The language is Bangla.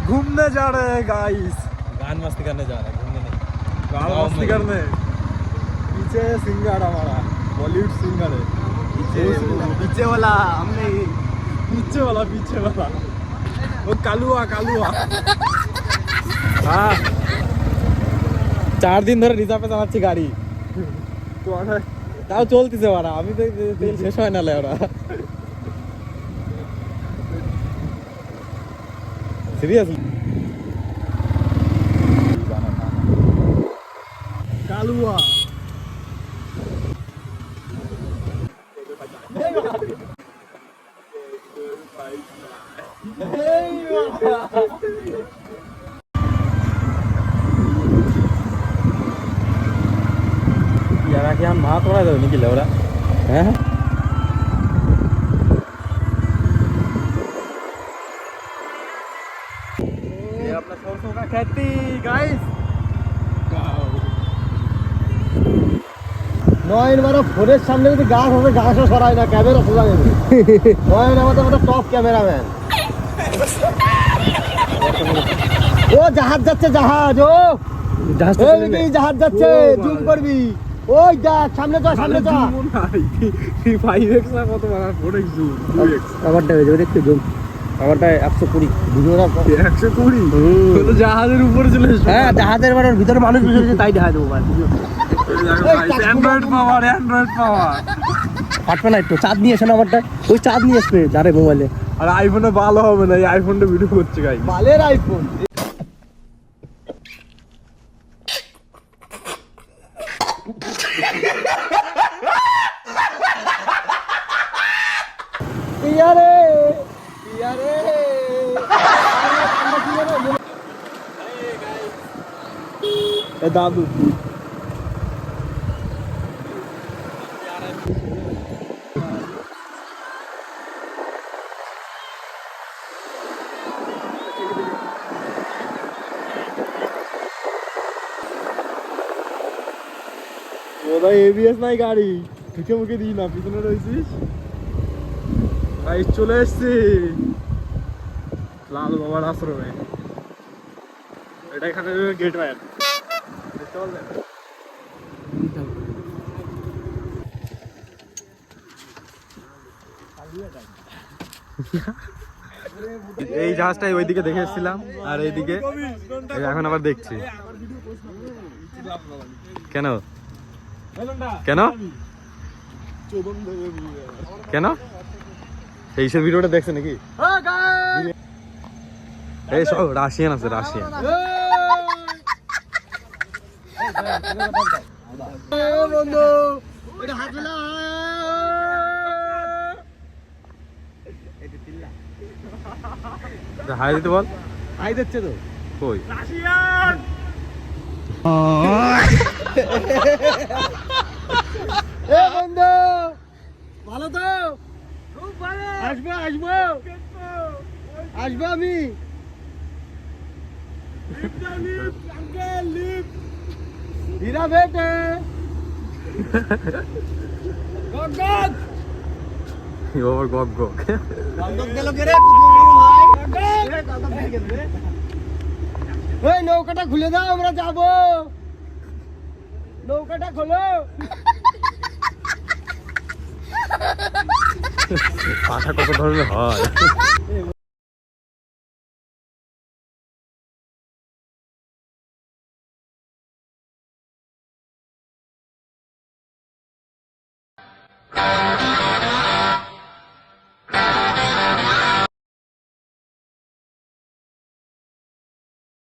घूमने जा रहे हैं गाइस। गान मस्ती करने जा रहे हैं, घूमने नहीं। गान मस्ती करने। पीछे सिंगर हमारा बॉलीवुड सिंगर है। पीछे वाला हमने पीछे वाला वो कालुआ हाँ 4 दिन ধরে রিজার্ভে চালাচ্ছি গাড়ি, তো তাও চলতেছে ওরা। আমি তো তেল শেষ হয় না লে ওরা। সিরিয়াসলি কালুয়া यार क्या माँ थोड़ा दो निकले ओरा हैं। ये अपना सरसों का खेती गाइस। নয়ন মানে ফোনের সামনে যদি গাছ হবে গাছও সরায় না, ক্যামেরা সোজা নেবে। নয়ন আমাদের টপ ক্যামেরাম্যান। ও জাহাজ যাচ্ছে, জাহাজ যাচ্ছে, জুম করবি। ওই দেখ সামনে যা কত বড় ফোন জুম আমারটা হয়ে যাবে দেখতে জুম। আমারটা 120 ভিডিওটা 120 তো জাহাজের উপরে চলে এসেছে। হ্যাঁ জাহাজের বাড়ির ভিতরে মানুষ বসে তাই দেখা দেবো। অ্যান্ড্রয়েড পাওয়ার ফাটবে না একটু। চাঁদ নিয়ে এসে না আমারটা, ওই চাঁদ নিয়ে আসবে যারে মোবাইলে। আর আইফোনে ভালো হবে না, এই আইফোনটা ভিডিও করছে গাই। বালের আইফোন। দাদু বোধহয় এবিএস নাই গাড়ি, ঢুকে মুখে দিই না, পিছনে রয়েছিস। ভাই চলে এসছি লাল বাবার আশ্রমে। এটা এখানে গেট ম্যান। চল এই জাহাজটাই ওইদিকে দেখে এসেছিলাম, আর এইদিকে এখন আবার দেখছি। কেন কেন কেন এইসব ভিডিওটা দেখছে নাকি? এই সব রাশিয়ান আছে, রাশিয়ান। হাই দিতে বল। হাই দিচ্ছে তো কই বন্ধু ভালো তো? আসবো আমি। হীরা বেটে গগ গগ ওই নৌকাটা খুলে দাও, আমরা যাবো। নৌকাটা খোলো। ভাষা কত ধরনের হয়।